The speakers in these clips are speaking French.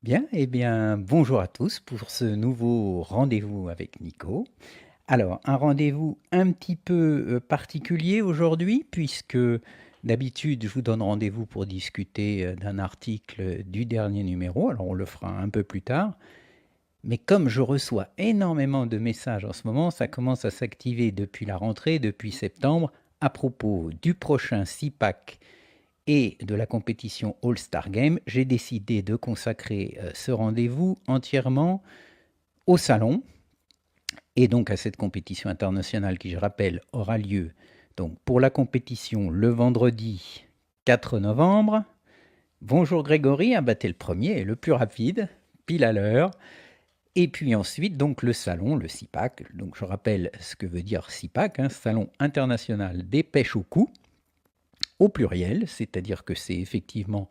Bien, eh bien, bonjour à tous pour ce nouveau rendez-vous avec Nico. Alors, un rendez-vous un petit peu particulier aujourd'hui, puisque d'habitude, je vous donne rendez-vous pour discuter d'un article du dernier numéro. Alors, on le fera un peu plus tard. Mais comme je reçois énormément de messages en ce moment, ça commence à s'activer depuis la rentrée, depuis septembre, à propos du prochain CIPAC et de la compétition All-Star Game, j'ai décidé de consacrer ce rendez-vous entièrement au salon et donc à cette compétition internationale qui, je rappelle, aura lieu donc pour la compétition le vendredi 4 novembre. Bonjour Grégory, t'es le premier et le plus rapide, pile à l'heure. Et puis ensuite, donc le salon, le CIPAC. Donc je rappelle ce que veut dire CIPAC, Salon international des pêches au cou, au pluriel, c'est-à-dire que c'est effectivement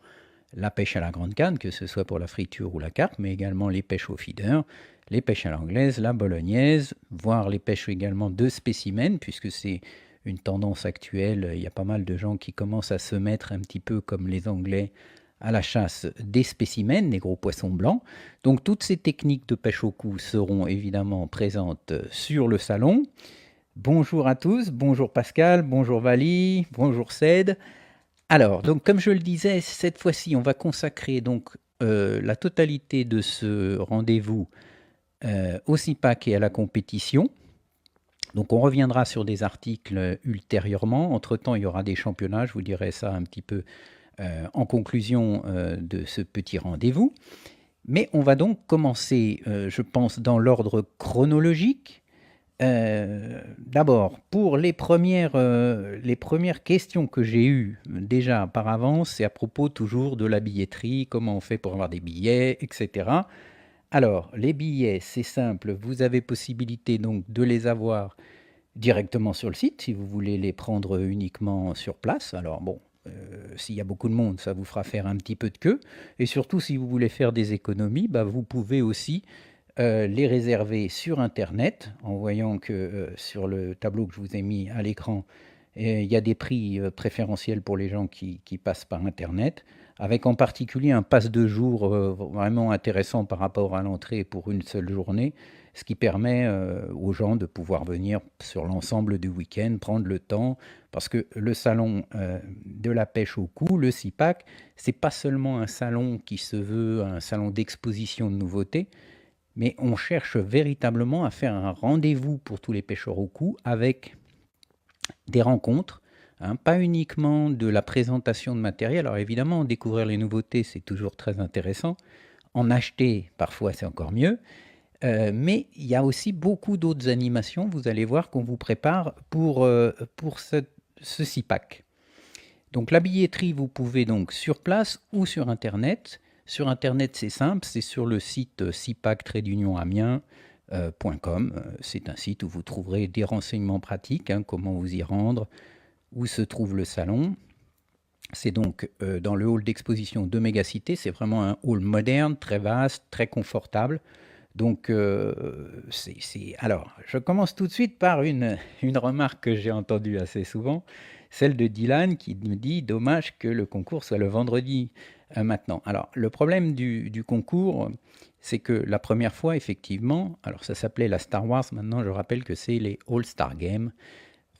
la pêche à la grande canne, que ce soit pour la friture ou la carpe, mais également les pêches au feeder, les pêches à l'anglaise, la bolognaise, voire les pêches également de spécimens, puisque c'est une tendance actuelle. Il y a pas mal de gens qui commencent à se mettre un petit peu comme les Anglais à la chasse des spécimens, des gros poissons blancs. Donc toutes ces techniques de pêche au cou seront évidemment présentes sur le salon. Bonjour à tous, bonjour Pascal, bonjour Vali, bonjour Ced. Alors, donc comme je le disais, cette fois-ci, on va consacrer donc la totalité de ce rendez-vous au CIPAC et à la compétition. Donc on reviendra sur des articles ultérieurement. Entre-temps, il y aura des championnats, je vous dirai ça un petit peu en conclusion de ce petit rendez-vous. Mais on va donc commencer, je pense, dans l'ordre chronologique. D'abord, pour les premières questions que j'ai eues déjà par avance, c'est à propos toujours de la billetterie, comment on fait pour avoir des billets, etc. Alors, les billets, c'est simple, vous avez possibilité donc de les avoir directement sur le site si vous voulez les prendre uniquement sur place. Alors bon, s'il y a beaucoup de monde, ça vous fera faire un petit peu de queue. Et surtout, si vous voulez faire des économies, bah, vous pouvez aussi les réserver sur Internet, en voyant que sur le tableau que je vous ai mis à l'écran, il y a des prix préférentiels pour les gens qui passent par Internet, avec en particulier un pass de jour vraiment intéressant par rapport à l'entrée pour une seule journée, ce qui permet aux gens de pouvoir venir sur l'ensemble du week-end, prendre le temps, parce que le salon de la pêche au cou, le CIPAC, c'est pas seulement un salon qui se veut un salon d'exposition de nouveautés, mais on cherche véritablement à faire un rendez-vous pour tous les pêcheurs au cou avec des rencontres, pas uniquement de la présentation de matériel. Alors évidemment, découvrir les nouveautés, c'est toujours très intéressant. En acheter, parfois, c'est encore mieux. Mais il y a aussi beaucoup d'autres animations, vous allez voir, qu'on vous prépare pour ce CIPAC. Donc la billetterie, vous pouvez donc sur place ou sur Internet. Sur Internet, c'est simple, c'est sur le site cipac-amiens.com. C'est un site où vous trouverez des renseignements pratiques, comment vous y rendre, où se trouve le salon. C'est donc dans le hall d'exposition de Mégacité. C'est vraiment un hall moderne, très vaste, très confortable. Donc, alors, je commence tout de suite par une remarque que j'ai entendue assez souvent, celle de Dylan qui me dit dommage que le concours soit le vendredi maintenant. Alors, le problème du concours, c'est que la première fois, effectivement, alors ça s'appelait la Star Wars, maintenant je rappelle que c'est les All-Star Games.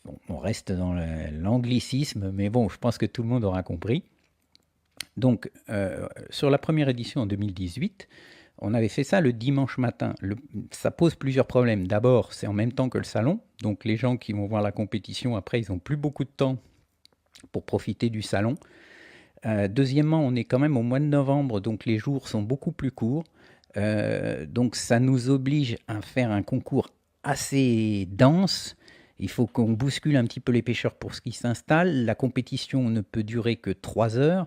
Bon, on reste dans l'anglicisme, mais bon, je pense que tout le monde aura compris. Donc, sur la première édition en 2018, on avait fait ça le dimanche matin. Ça pose plusieurs problèmes. D'abord, c'est en même temps que le salon. Donc les gens qui vont voir la compétition, après, ils n'ont plus beaucoup de temps pour profiter du salon. Deuxièmement, on est quand même au mois de novembre, donc les jours sont beaucoup plus courts. Donc ça nous oblige à faire un concours assez dense. Il faut qu'on bouscule un petit peu les pêcheurs pour ce qui s'installe. La compétition ne peut durer que 3 heures.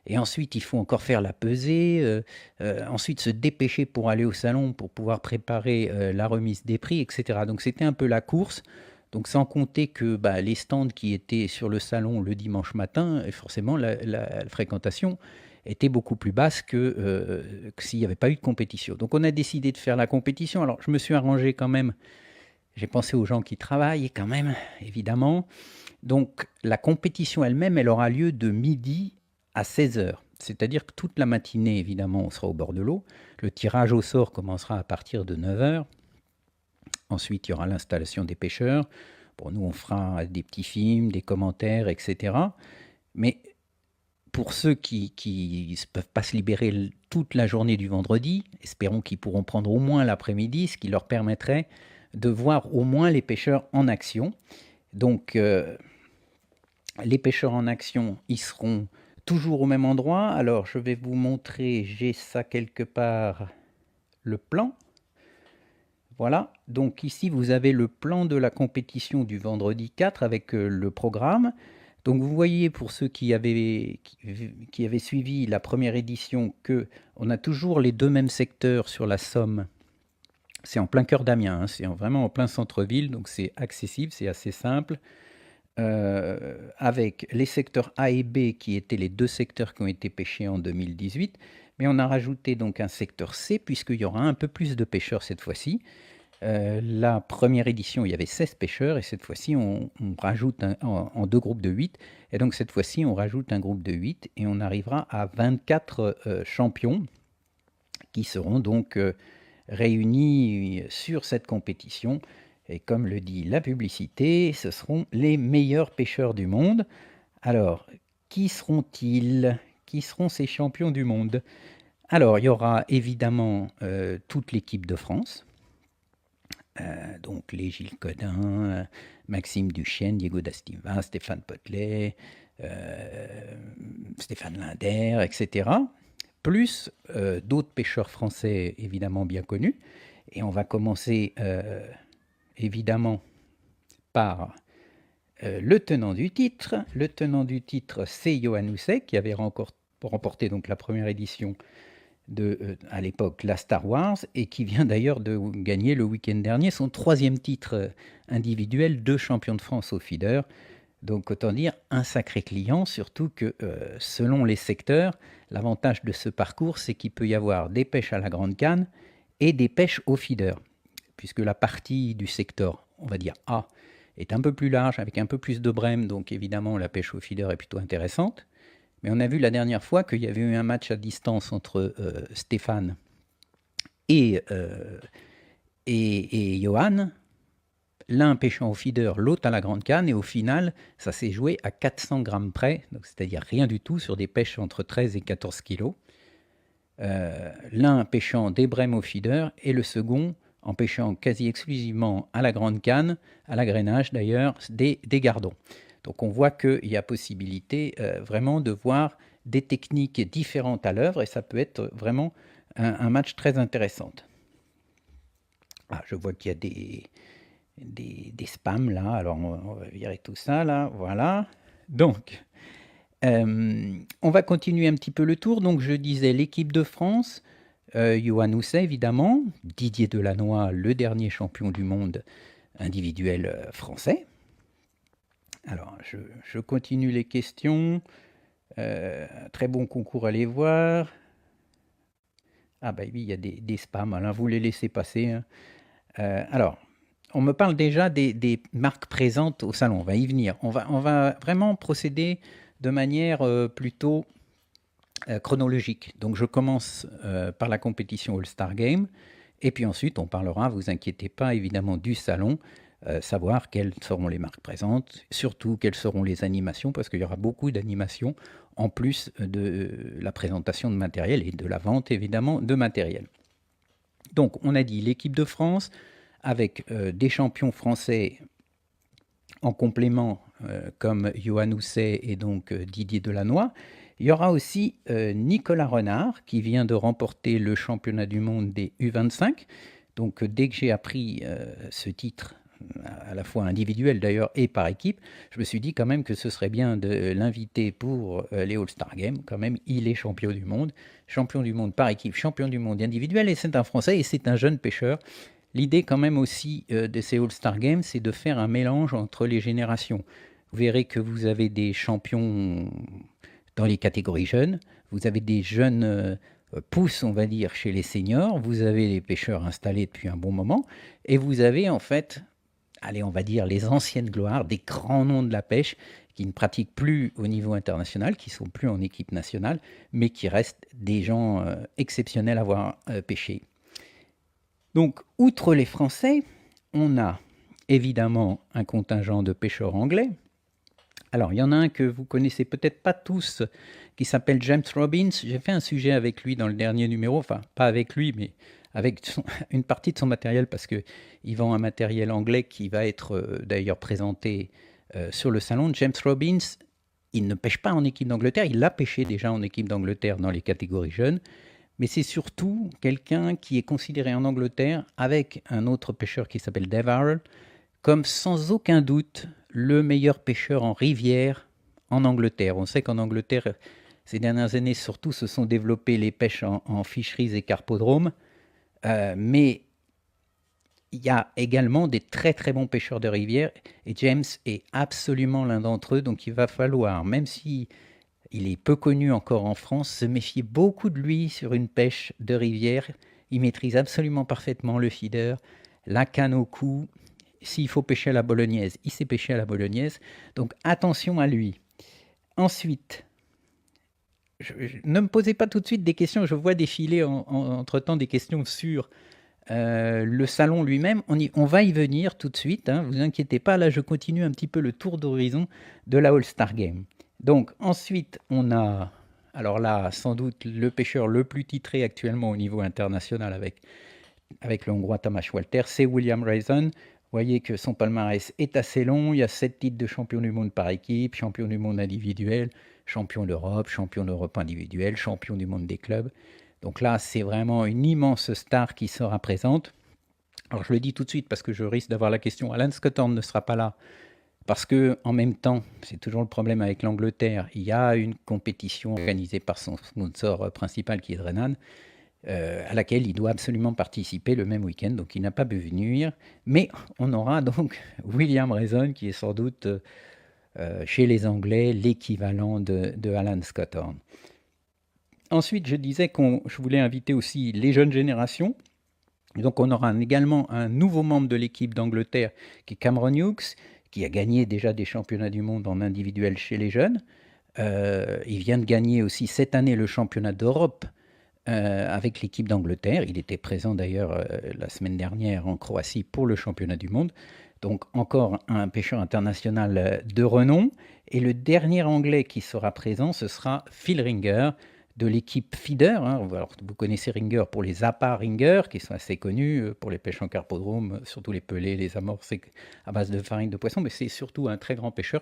Et ensuite, il faut encore faire la pesée, ensuite se dépêcher pour aller au salon pour pouvoir préparer la remise des prix, etc. Donc c'était un peu la course. Donc sans compter que bah, les stands qui étaient sur le salon le dimanche matin, et forcément la fréquentation était beaucoup plus basse que s'il n'y avait pas eu de compétition. Donc on a décidé de faire la compétition. Alors je me suis arrangé quand même, j'ai pensé aux gens qui travaillent quand même, évidemment. Donc la compétition elle-même, elle aura lieu de midi à 16 heures. C'est-à-dire que toute la matinée, évidemment, on sera au bord de l'eau. Le tirage au sort commencera à partir de 9 heures. Ensuite, il y aura l'installation des pêcheurs. Bon, nous, on fera des petits films, des commentaires, etc. Mais pour ceux qui ne peuvent pas se libérer toute la journée du vendredi, espérons qu'ils pourront prendre au moins l'après-midi, ce qui leur permettrait de voir au moins les pêcheurs en action. Donc, les pêcheurs en action, ils seront toujours au même endroit. Alors, je vais vous montrer, j'ai ça quelque part, le plan. Voilà, donc ici vous avez le plan de la compétition du vendredi 4 avec le programme. Donc vous voyez pour ceux qui avaient suivi la première édition que on a toujours les deux mêmes secteurs sur la Somme. C'est en plein cœur d'Amiens, hein, c'est vraiment en plein centre-ville, donc c'est accessible, c'est assez simple. Avec les secteurs A et B qui étaient les deux secteurs qui ont été pêchés en 2018, mais on a rajouté donc un secteur C puisqu'il y aura un peu plus de pêcheurs cette fois-ci. La première édition, il y avait 16 pêcheurs et cette fois-ci, on rajoute en deux groupes de 8. Et donc cette fois-ci, on rajoute un groupe de 8 et on arrivera à 24 champions qui seront donc réunis sur cette compétition. Et comme le dit la publicité, ce seront les meilleurs pêcheurs du monde. Alors, qui seront-ils? Qui seront ces champions du monde? Alors, il y aura évidemment toute l'équipe de France. Donc les Gilles Codin, Maxime Duchesne, Diego Dastiva, Stéphane Potelet, Stéphane Linder, etc. Plus d'autres pêcheurs français évidemment bien connus. Et on va commencer évidemment par le tenant du titre. Le tenant du titre, c'est Yoann Housset qui avait remporté donc la première édition à l'époque la Star Wars et qui vient d'ailleurs de gagner le week-end dernier son 3e titre individuel de champion de France au feeder. Donc autant dire un sacré client, surtout que selon les secteurs, l'avantage de ce parcours, c'est qu'il peut y avoir des pêches à la grande canne et des pêches au feeder, puisque la partie du secteur, on va dire A, est un peu plus large, avec un peu plus de brème, donc évidemment la pêche au feeder est plutôt intéressante. Mais on a vu la dernière fois qu'il y avait eu un match à distance entre Stéphane et Johan, l'un pêchant au feeder, l'autre à la grande canne, et au final, ça s'est joué à 400 grammes près, c'est-à-dire rien du tout sur des pêches entre 13 et 14 kilos. L'un pêchant des brèmes au feeder et le second en pêchant quasi exclusivement à la grande canne, à l'agrainage d'ailleurs, des gardons. Donc on voit qu'il y a possibilité vraiment de voir des techniques différentes à l'œuvre et ça peut être vraiment un match très intéressant. Ah, je vois qu'il y a des spams là, alors on va virer tout ça là, voilà. Donc, on va continuer un petit peu le tour. Donc je disais l'équipe de France, Yoann Housset évidemment, Didier Delannoy, le dernier champion du monde individuel français. Alors, je continue les questions. Très bon concours à les voir. Ah bah oui, il y a des spams, Alain, vous les laissez passer. Hein. Alors, on me parle déjà des marques présentes au salon, on va y venir. On va vraiment procéder de manière plutôt chronologique. Donc je commence par la compétition All-Star Game, et puis ensuite on parlera, vous inquiétez pas, évidemment du salon, savoir quelles seront les marques présentes, surtout quelles seront les animations, parce qu'il y aura beaucoup d'animations en plus de la présentation de matériel et de la vente évidemment de matériel. Donc on a dit l'équipe de France avec des champions français en complément comme Yoann Housset et donc Didier Delannoy. Il y aura aussi Nicolas Renard qui vient de remporter le championnat du monde des U25. Donc dès que j'ai appris ce titre, à la fois individuel d'ailleurs et par équipe, je me suis dit quand même que ce serait bien de l'inviter pour les All-Star Games. Quand même, il est champion du monde par équipe, champion du monde individuel, et c'est un Français et c'est un jeune pêcheur. L'idée quand même aussi de ces All-Star Games, c'est de faire un mélange entre les générations. Vous verrez que vous avez des champions dans les catégories jeunes, vous avez des jeunes pousses, on va dire, chez les seniors, vous avez les pêcheurs installés depuis un bon moment, et vous avez en fait allez, on va dire les anciennes gloires, des grands noms de la pêche qui ne pratiquent plus au niveau international, qui sont plus en équipe nationale, mais qui restent des gens exceptionnels à avoir pêché. Donc, outre les Français, on a évidemment un contingent de pêcheurs anglais. Alors, il y en a un que vous connaissez peut-être pas tous, qui s'appelle James Robbins. J'ai fait un sujet avec lui dans le dernier numéro, enfin, pas avec lui, mais avec une partie de son matériel, parce qu'il vend un matériel anglais qui va être d'ailleurs présenté sur le salon. James Robbins, il ne pêche pas en équipe d'Angleterre, il a pêché déjà en équipe d'Angleterre dans les catégories jeunes, mais c'est surtout quelqu'un qui est considéré en Angleterre, avec un autre pêcheur qui s'appelle Dave Harrell, comme sans aucun doute le meilleur pêcheur en rivière en Angleterre. On sait qu'en Angleterre, ces dernières années, surtout, se sont développées les pêches en fisheries et carpodromes, mais il y a également des très très bons pêcheurs de rivière, et James est absolument l'un d'entre eux, donc il va falloir, même si il est peu connu encore en France, se méfier beaucoup de lui sur une pêche de rivière. Il maîtrise absolument parfaitement le feeder, la canne au cou. S'il faut pêcher à la bolognaise, il sait pêcher à la bolognaise. Donc attention à lui. Ensuite, ne me posez pas tout de suite des questions. Je vois défiler entre-temps des questions sur le salon lui-même. On va y venir tout de suite. Hein, vous inquiétez pas. Là, je continue un petit peu le tour d'horizon de la All-Star Game. Donc ensuite, on a, alors là, sans doute le pêcheur le plus titré actuellement au niveau international avec le Hongrois Tamás Walter, c'est William Rayson. Vous voyez que son palmarès est assez long. Il y a 7 titres de champion du monde par équipe, champion du monde individuel, champion d'Europe individuel, champion du monde des clubs. Donc là, c'est vraiment une immense star qui sera présente. Alors je le dis tout de suite parce que je risque d'avoir la question. Alan Scottorn ne sera pas là parce que en même temps, c'est toujours le problème avec l'Angleterre. Il y a une compétition organisée par son sponsor principal qui est Drenan, à laquelle il doit absolument participer le même week-end, donc il n'a pas pu venir. Mais on aura donc William Rayson, qui est sans doute chez les Anglais l'équivalent de Alan Scottorn. Ensuite, je disais que je voulais inviter aussi les jeunes générations. Et donc on aura également un nouveau membre de l'équipe d'Angleterre, qui est Cameron Hughes, qui a gagné déjà des championnats du monde en individuel chez les jeunes. Il vient de gagner aussi cette année le championnat d'Europe avec l'équipe d'Angleterre. Il était présent d'ailleurs la semaine dernière en Croatie pour le championnat du monde. Donc encore un pêcheur international de renom. Et le dernier Anglais qui sera présent, ce sera Phil Ringer de l'équipe Feeder. Hein. Alors, vous connaissez Ringer pour les appâts Ringer, qui sont assez connus pour les pêches en carpodrome, surtout les pelés, les amorces à base de farine de poisson. Mais c'est surtout un très grand pêcheur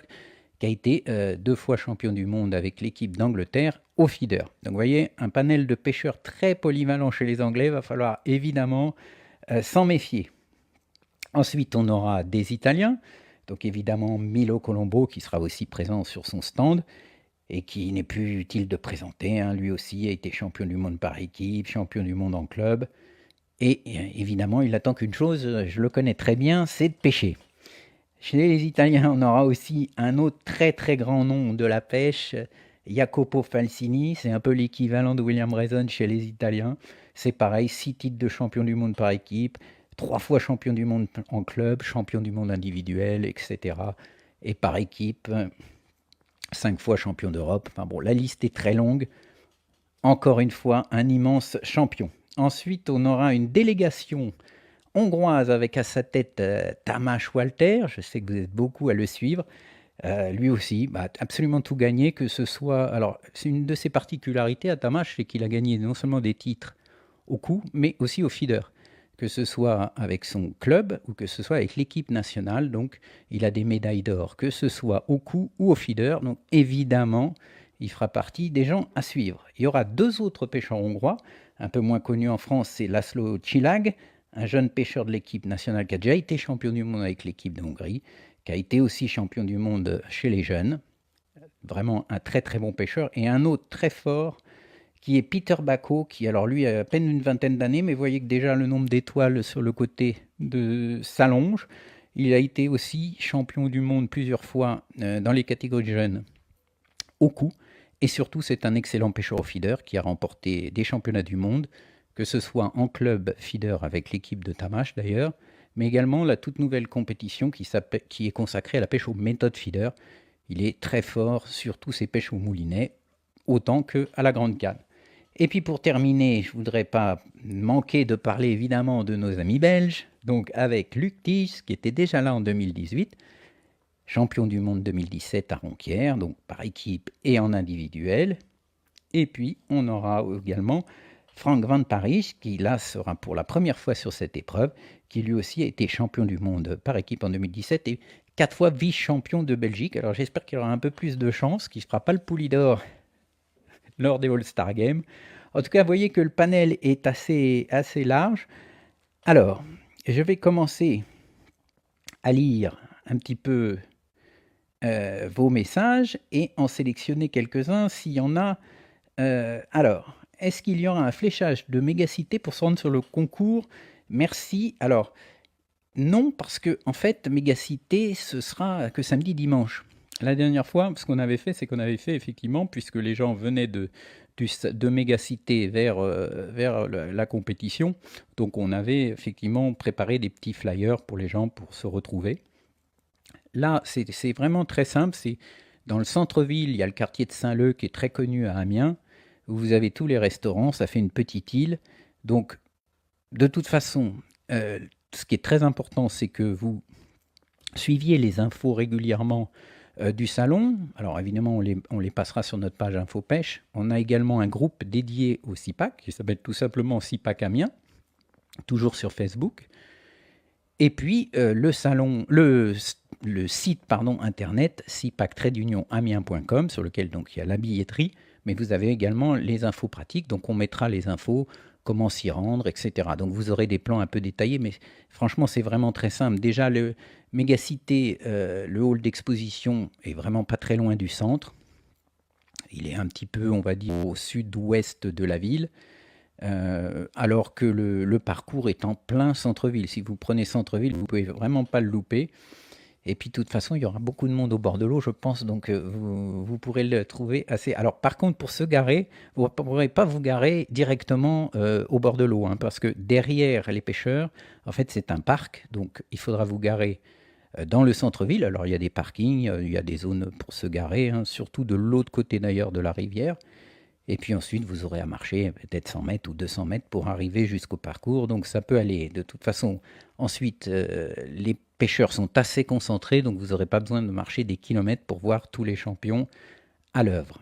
qui a été 2 fois champion du monde avec l'équipe d'Angleterre au feeder. Donc vous voyez, un panel de pêcheurs très polyvalent chez les Anglais, va falloir évidemment s'en méfier. Ensuite, on aura des Italiens, donc évidemment Milo Colombo qui sera aussi présent sur son stand et qui n'est plus utile de présenter. Hein. Lui aussi a été champion du monde par équipe, champion du monde en club. Et évidemment, il attend qu'une chose, je le connais très bien, c'est de pêcher. Chez les Italiens, on aura aussi un autre très très grand nom de la pêche, Jacopo Falsini. C'est un peu l'équivalent de William Rayson chez les Italiens. C'est pareil, 6 titres de champion du monde par équipe, 3 fois champion du monde en club, champion du monde individuel, etc. Et par équipe, 5 fois champion d'Europe. Enfin bon, la liste est très longue. Encore une fois, un immense champion. Ensuite, on aura une délégation hongroise avec à sa tête Tamás Walter. Je sais que vous êtes beaucoup à le suivre. Lui aussi, absolument tout gagné, que ce soit... Alors, c'est une de ses particularités à Tamás, c'est qu'il a gagné non seulement des titres au coup, mais aussi au feeder. Que ce soit avec son club ou que ce soit avec l'équipe nationale. Donc, il a des médailles d'or, que ce soit au coup ou au feeder. Donc, évidemment, il fera partie des gens à suivre. Il y aura 2 autres pêcheurs hongrois, un peu moins connus en France, c'est Laszlo Csillag, un jeune pêcheur de l'équipe nationale qui a déjà été champion du monde avec l'équipe de Hongrie, qui a été aussi champion du monde chez les jeunes. Vraiment un très très bon pêcheur. Et un autre très fort, qui est Peter Bacco, qui alors lui a à peine une vingtaine d'années, mais vous voyez que déjà le nombre d'étoiles sur le côté s'allonge. Il a été aussi champion du monde plusieurs fois dans les catégories jeunes au coup. Et surtout, c'est un excellent pêcheur au feeder qui a remporté des championnats du monde, que ce soit en club feeder avec l'équipe de Tamás d'ailleurs, mais également la toute nouvelle compétition qui est consacrée à la pêche au méthode feeder. Il est très fort sur tous ces pêches au moulinet, autant qu'à la grande canne. Et puis pour terminer, je ne voudrais pas manquer de parler évidemment de nos amis belges, donc avec Luc Ties, qui était déjà là en 2018, champion du monde 2017 à Ronquière, donc par équipe et en individuel. Et puis on aura également Frank Van Parijs, qui là sera pour la première fois sur cette épreuve, qui lui aussi a été champion du monde par équipe en 2017 et 4 fois vice-champion de Belgique. Alors j'espère qu'il aura un peu plus de chance, qu'il ne se fera pas le poulie d'or lors des All-Star Games. En tout cas, vous voyez que le panel est assez large. Alors, je vais commencer à lire un petit peu vos messages et en sélectionner quelques-uns s'il y en a. Alors, est-ce qu'il y aura un fléchage de Mégacité pour se rendre sur le concours? Merci. Alors, non, parce que en fait, Mégacité, ce sera que samedi, dimanche. La dernière fois, ce qu'on avait fait, c'est qu'on avait fait effectivement, puisque les gens venaient de Mégacité vers la compétition, donc on avait effectivement préparé des petits flyers pour les gens pour se retrouver. Là, c'est vraiment très simple. C'est dans le centre-ville, il y a le quartier de Saint-Leu qui est très connu à Amiens, où vous avez tous les restaurants, ça fait une petite île. Donc, de toute façon, ce qui est très important, c'est que vous suiviez les infos régulièrement du salon. Alors évidemment, on les passera sur notre page Info Pêche. On a également un groupe dédié au CIPAC, qui s'appelle tout simplement CIPAC Amiens, toujours sur Facebook. Et puis le site internet cipac-amiens.com, sur lequel donc il y a la billetterie, mais vous avez également les infos pratiques, donc on mettra les infos, comment s'y rendre, etc. Donc vous aurez des plans un peu détaillés, mais franchement c'est vraiment très simple. Déjà le Mégacité, le hall d'exposition est vraiment pas très loin du centre. Il est un petit peu, on va dire, au sud-ouest de la ville. Alors que le parcours est en plein centre-ville. Si vous prenez centre-ville, vous ne pouvez vraiment pas le louper. Et puis, de toute façon, il y aura beaucoup de monde au bord de l'eau, je pense, donc vous pourrez le trouver assez. Alors, par contre, pour se garer, vous ne pourrez pas vous garer directement au bord de l'eau, hein, parce que derrière les pêcheurs, en fait, c'est un parc, donc il faudra vous garer dans le centre-ville. Alors, il y a des parkings, il y a des zones pour se garer, hein, surtout de l'autre côté d'ailleurs de la rivière. Et puis ensuite, vous aurez à marcher peut-être 100 mètres ou 200 mètres pour arriver jusqu'au parcours. Donc ça peut aller. De toute façon, ensuite, les pêcheurs sont assez concentrés, donc vous n'aurez pas besoin de marcher des kilomètres pour voir tous les champions à l'œuvre.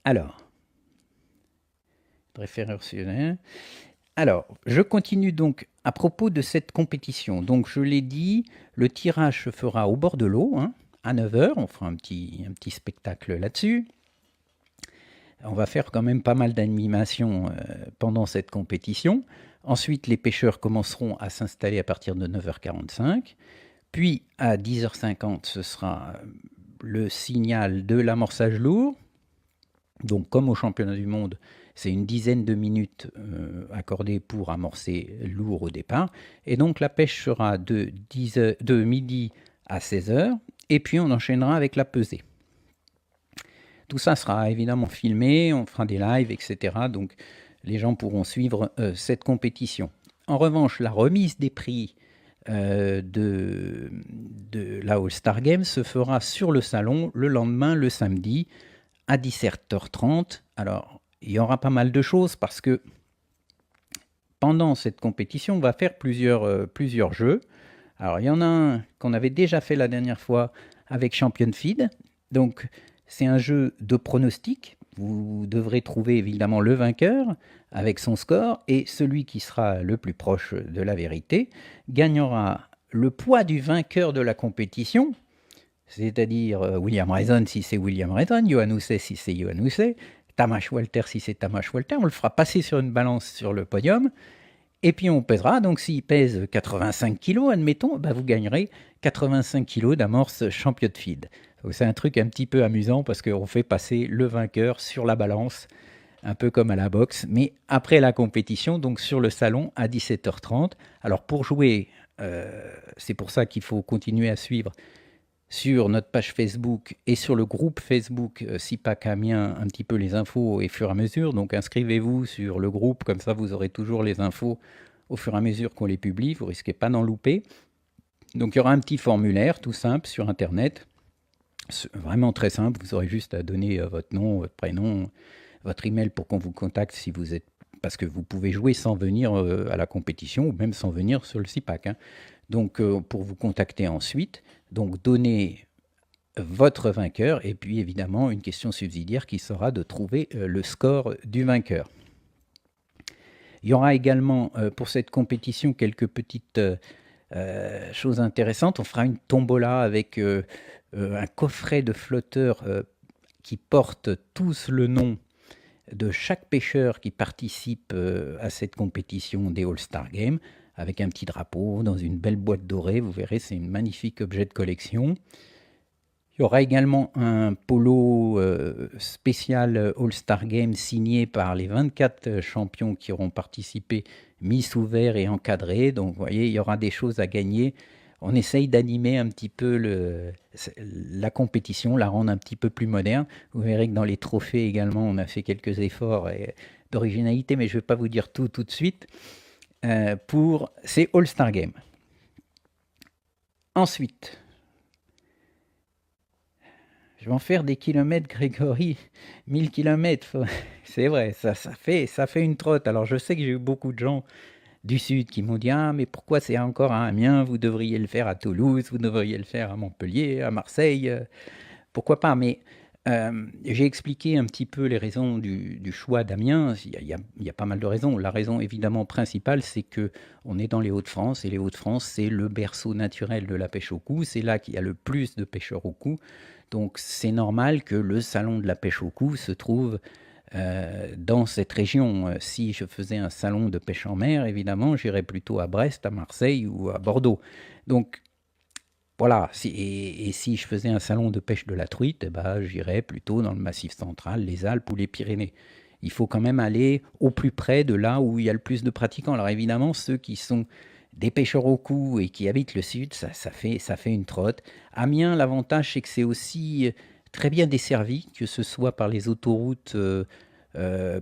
Alors, préféreur sur un. Alors, je continue donc à propos de cette compétition. Donc, je l'ai dit, le tirage se fera au bord de l'eau, hein, à 9h. On fera un petit spectacle là-dessus. On va faire quand même pas mal d'animations pendant cette compétition. Ensuite, les pêcheurs commenceront à s'installer à partir de 9h45. Puis, à 10h50, ce sera le signal de l'amorçage lourd. Donc, comme au championnat du monde, c'est une dizaine de minutes accordées pour amorcer lourd au départ. Et donc, la pêche sera de midi à 16h. Et puis, on enchaînera avec la pesée. Tout ça sera évidemment filmé, on fera des lives, etc. Donc les gens pourront suivre cette compétition. En revanche, la remise des prix de la All-Star Games se fera sur le salon le lendemain, le samedi, à 17h30. Alors, il y aura pas mal de choses parce que pendant cette compétition, on va faire plusieurs jeux. Alors, il y en a un qu'on avait déjà fait la dernière fois avec Champion Feed. Donc, c'est un jeu de pronostic. Vous devrez trouver évidemment le vainqueur avec son score et celui qui sera le plus proche de la vérité gagnera le poids du vainqueur de la compétition, c'est-à-dire William Reason si c'est William Reason, Johan Housset si c'est Johan Housset, Tamas Walter si c'est Tamas Walter. On le fera passer sur une balance sur le podium et puis on pèsera. Donc s'il pèse 85 kg, admettons, vous gagnerez 85 kg d'amorce Champion Feed. C'est un truc un petit peu amusant parce qu'on fait passer le vainqueur sur la balance, un peu comme à la boxe, mais après la compétition, donc sur le salon à 17h30. Alors pour jouer, c'est pour ça qu'il faut continuer à suivre sur notre page Facebook et sur le groupe Facebook CIPAC Amiens un petit peu les infos au fur et à mesure. Donc inscrivez-vous sur le groupe, comme ça vous aurez toujours les infos au fur et à mesure qu'on les publie, vous risquez pas d'en louper. Donc il y aura un petit formulaire tout simple sur Internet, vraiment très simple, vous aurez juste à donner votre nom, votre prénom, votre email pour qu'on vous contacte si vous êtes... Parce que vous pouvez jouer sans venir à la compétition ou même sans venir sur le CIPAC, hein. Donc pour vous contacter ensuite, donc donnez votre vainqueur et puis évidemment une question subsidiaire qui sera de trouver le score du vainqueur. Il y aura également pour cette compétition quelques petites choses intéressantes. On fera une tombola avec un coffret de flotteurs qui portent tous le nom de chaque pêcheur qui participe à cette compétition des All-Star Games, avec un petit drapeau dans une belle boîte dorée. Vous verrez, c'est un magnifique objet de collection. Il y aura également un polo spécial All-Star Games signé par les 24 champions qui auront participé, mis sous verre et encadré. Donc, vous voyez, il y aura des choses à gagner. On essaye d'animer un petit peu la compétition, la rendre un petit peu plus moderne. Vous verrez que dans les trophées également, on a fait quelques efforts d'originalité, mais je ne vais pas vous dire tout de suite. Pour ces All-Star Games. Ensuite, je vais en faire des kilomètres, Grégory. 1000 kilomètres, c'est vrai, ça fait une trotte. Alors je sais que j'ai eu beaucoup de gens du Sud qui m'ont dit « Ah, mais pourquoi c'est encore à Amiens? Vous devriez le faire à Toulouse, vous devriez le faire à Montpellier, à Marseille. Pourquoi pas ?» Mais j'ai expliqué un petit peu les raisons du choix d'Amiens. Il y a pas mal de raisons. La raison évidemment principale, c'est qu'on est dans les Hauts-de-France, et les Hauts-de-France, c'est le berceau naturel de la pêche au cou. C'est là qu'il y a le plus de pêcheurs au cou. Donc c'est normal que le salon de la pêche au cou se trouve dans cette région. Si je faisais un salon de pêche en mer, évidemment, j'irais plutôt à Brest, à Marseille ou à Bordeaux. Donc voilà, et si je faisais un salon de pêche de la truite, eh ben, j'irais plutôt dans le Massif central, les Alpes ou les Pyrénées. Il faut quand même aller au plus près de là où il y a le plus de pratiquants. Alors évidemment, ceux qui sont des pêcheurs au cou et qui habitent le sud, ça fait une trotte. Amiens, l'avantage, c'est que c'est aussi très bien desservi, que ce soit par les autoroutes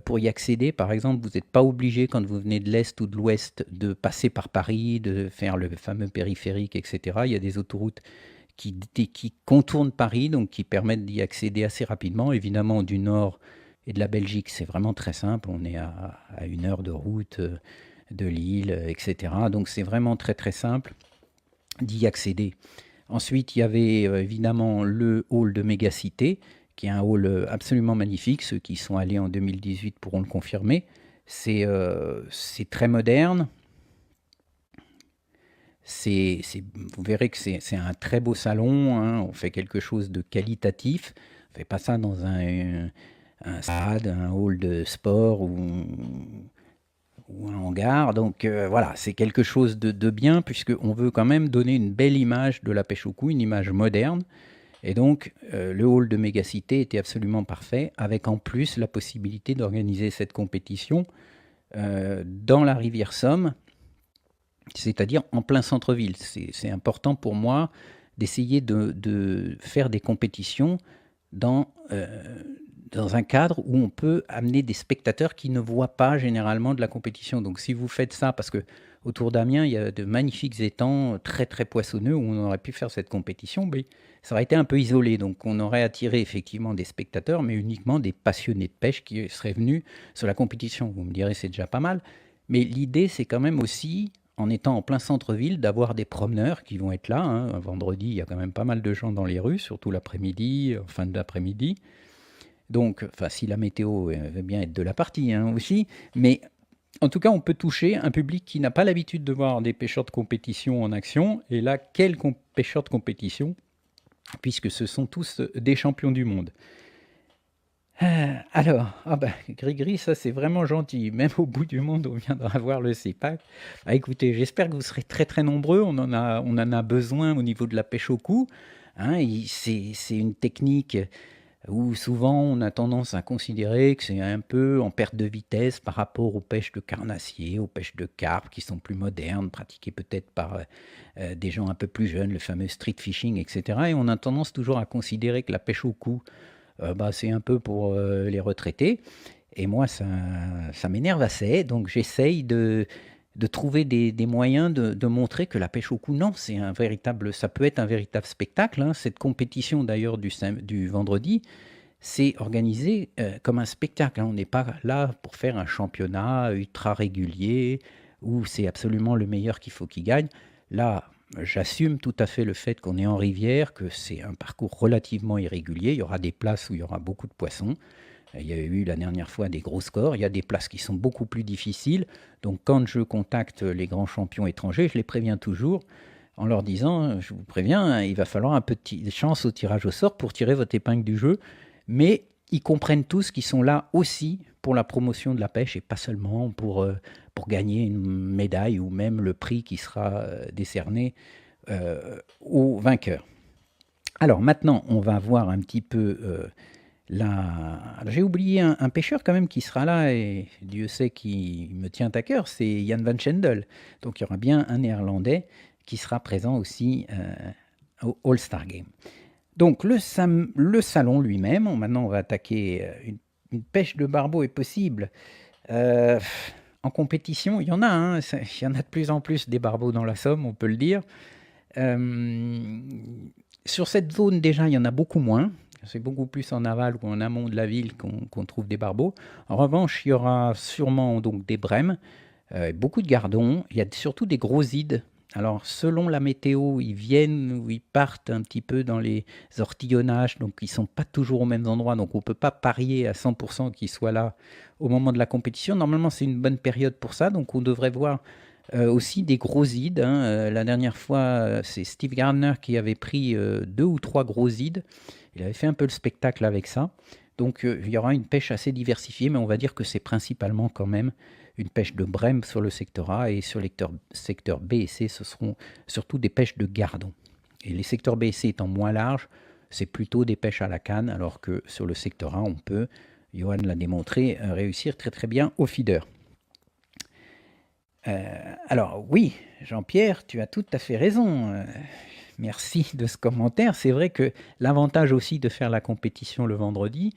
pour y accéder. Par exemple, vous n'êtes pas obligé, quand vous venez de l'Est ou de l'Ouest, de passer par Paris, de faire le fameux périphérique, etc. Il y a des autoroutes qui contournent Paris, donc qui permettent d'y accéder assez rapidement. Évidemment, du nord et de la Belgique, c'est vraiment très simple. On est à 1 heure de route de Lille, etc. Donc c'est vraiment très très simple d'y accéder. Ensuite, il y avait évidemment le hall de Mégacité, qui est un hall absolument magnifique. Ceux qui sont allés en 2018 pourront le confirmer. C'est très moderne. Vous verrez que c'est un très beau salon, hein. On fait quelque chose de qualitatif. On ne fait pas ça dans un stade, un hall de sport ou un hangar. Donc voilà, c'est quelque chose de bien, puisqu'on veut quand même donner une belle image de la pêche au cou, une image moderne. Et donc, le hall de Mégacité était absolument parfait, avec en plus la possibilité d'organiser cette compétition dans la rivière Somme, c'est-à-dire en plein centre-ville. C'est important pour moi d'essayer de faire des compétitions dans un cadre où on peut amener des spectateurs qui ne voient pas généralement de la compétition. Donc si vous faites ça, parce que autour d'Amiens, il y a de magnifiques étangs très très poissonneux où on aurait pu faire cette compétition, mais ça aurait été un peu isolé. Donc on aurait attiré effectivement des spectateurs, mais uniquement des passionnés de pêche qui seraient venus sur la compétition. Vous me direz, c'est déjà pas mal. Mais l'idée, c'est quand même aussi, en étant en plein centre-ville, d'avoir des promeneurs qui vont être là, hein. Un vendredi, il y a quand même pas mal de gens dans les rues, surtout l'après-midi, en fin d'après-midi. Donc, enfin, si la météo veut bien être de la partie, hein, aussi, mais en tout cas, on peut toucher un public qui n'a pas l'habitude de voir des pêcheurs de compétition en action. Et là, quels pêcheurs de compétition, puisque ce sont tous des champions du monde. Alors, Gris-Gris, ça c'est vraiment gentil. Même au bout du monde, on viendra voir le CIPAC. Écoutez, j'espère que vous serez très très nombreux. On en a besoin au niveau de la pêche au cou, hein. C'est une technique où souvent on a tendance à considérer que c'est un peu en perte de vitesse par rapport aux pêches de carnassiers, aux pêches de carpe qui sont plus modernes, pratiquées peut-être par des gens un peu plus jeunes, le fameux street fishing, etc. Et on a tendance toujours à considérer que la pêche au cou, c'est un peu pour les retraités. Et moi, ça m'énerve assez, donc j'essaye de trouver des moyens de montrer que la pêche au coup, non, ça peut être un véritable spectacle, hein. Cette compétition d'ailleurs du vendredi, c'est organisé comme un spectacle, hein. On n'est pas là pour faire un championnat ultra régulier où c'est absolument le meilleur qu'il gagne. Là, j'assume tout à fait le fait qu'on est en rivière, que c'est un parcours relativement irrégulier. Il y aura des places où il y aura beaucoup de poissons. Il y a eu la dernière fois des gros scores. Il y a des places qui sont beaucoup plus difficiles. Donc quand je contacte les grands champions étrangers, je les préviens toujours en leur disant, je vous préviens, il va falloir un petit chance au tirage au sort pour tirer votre épingle du jeu. Mais ils comprennent tous qu'ils sont là aussi pour la promotion de la pêche et pas seulement pour gagner une médaille ou même le prix qui sera décerné au vainqueur. Alors maintenant, on va voir un petit peu alors, j'ai oublié un pêcheur quand même qui sera là et Dieu sait qui me tient à cœur, c'est Jan van Schendel. Donc il y aura bien un Néerlandais qui sera présent aussi au All-Star Game. Donc le salon lui-même, maintenant on va attaquer une pêche de barbeau est possible. En compétition, il y en a, hein, il y en a de plus en plus des barbeaux dans la Somme, on peut le dire. Sur cette zone déjà, il y en a beaucoup moins. C'est beaucoup plus en aval ou en amont de la ville qu'on trouve des barbeaux. En revanche, il y aura sûrement donc des brèmes, beaucoup de gardons. Il y a surtout des gros ides. Alors, selon la météo, ils viennent ou ils partent un petit peu dans les ortillonnages, donc ils ne sont pas toujours au même endroit, donc on ne peut pas parier à 100% qu'ils soient là au moment de la compétition. Normalement, c'est une bonne période pour ça, donc on devrait voir aussi des gros ides, hein. La dernière fois, c'est Steve Gardner qui avait pris 2 ou 3 gros ides. Il avait fait un peu le spectacle avec ça. Donc il y aura une pêche assez diversifiée, mais on va dire que c'est principalement quand même une pêche de brème sur le secteur A, et sur les secteurs B et C, ce seront surtout des pêches de gardons. Et les secteurs B et C étant moins larges, c'est plutôt des pêches à la canne, alors que sur le secteur A, on peut, Johan l'a démontré, réussir très très bien au feeder. Alors oui, Jean-Pierre, tu as tout à fait raison. Merci de ce commentaire. C'est vrai que l'avantage aussi de faire la compétition le vendredi,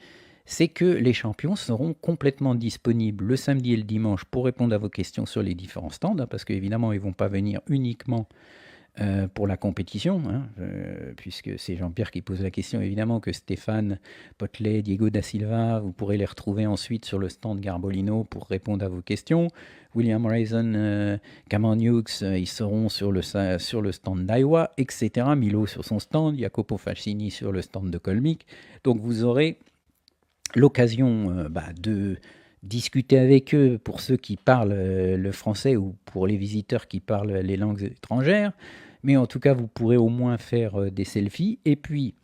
c'est que les champions seront complètement disponibles le samedi et le dimanche pour répondre à vos questions sur les différents stands, hein, parce qu'évidemment, ils ne vont pas venir uniquement pour la compétition, hein, puisque c'est Jean-Pierre qui pose la question, évidemment que Stéphane Potelet, Diego da Silva, vous pourrez les retrouver ensuite sur le stand Garbolino pour répondre à vos questions. William Raisin, Cameron Hughes, ils seront sur le stand d'Iowa, etc. Milo sur son stand, Jacopo Fascini sur le stand de Colmic. Donc vous aurez l'occasion de discuter avec eux pour ceux qui parlent le français ou pour les visiteurs qui parlent les langues étrangères. Mais en tout cas, vous pourrez au moins faire des selfies. Et puis,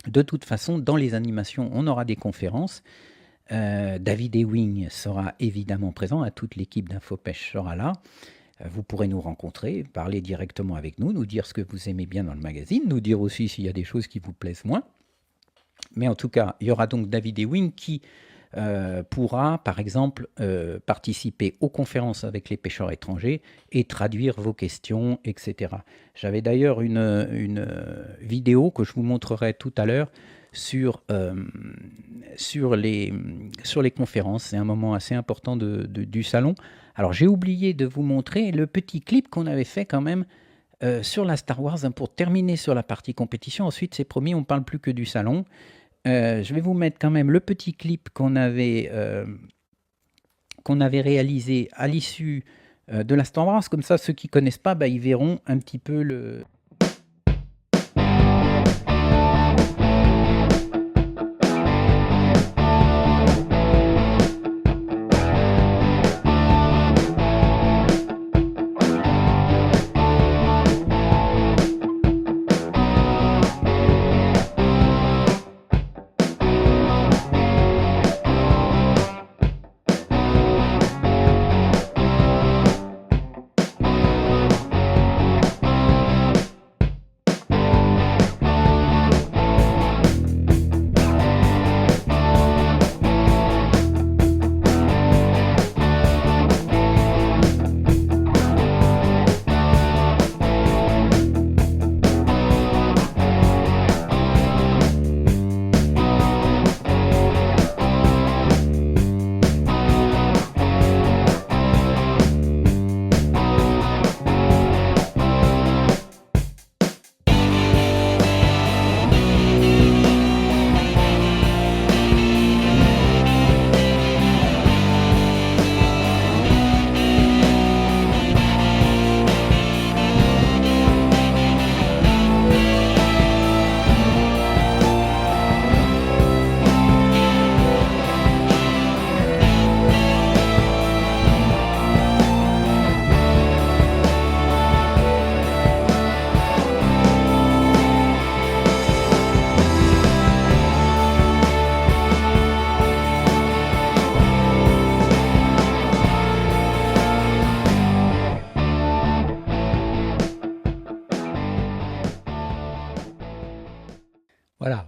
de toute façon, dans les animations, on aura des conférences. David Ewing sera évidemment présent. Toute l'équipe d'Infopêche sera là. Vous pourrez nous rencontrer, parler directement avec nous, nous dire ce que vous aimez bien dans le magazine, nous dire aussi s'il y a des choses qui vous plaisent moins. Mais en tout cas, il y aura donc David Ewing qui pourra, par exemple, participer aux conférences avec les pêcheurs étrangers et traduire vos questions, etc. J'avais d'ailleurs une vidéo que je vous montrerai tout à l'heure sur les conférences. C'est un moment assez important du salon. Alors, j'ai oublié de vous montrer le petit clip qu'on avait fait quand même sur la Star Wars, hein, pour terminer sur la partie compétition. Ensuite, c'est promis, on ne parle plus que du salon. Je vais vous mettre quand même le petit clip qu'on avait réalisé à l'issue de la Star Wars. Comme ça, ceux qui ne connaissent pas, ils verront un petit peu le...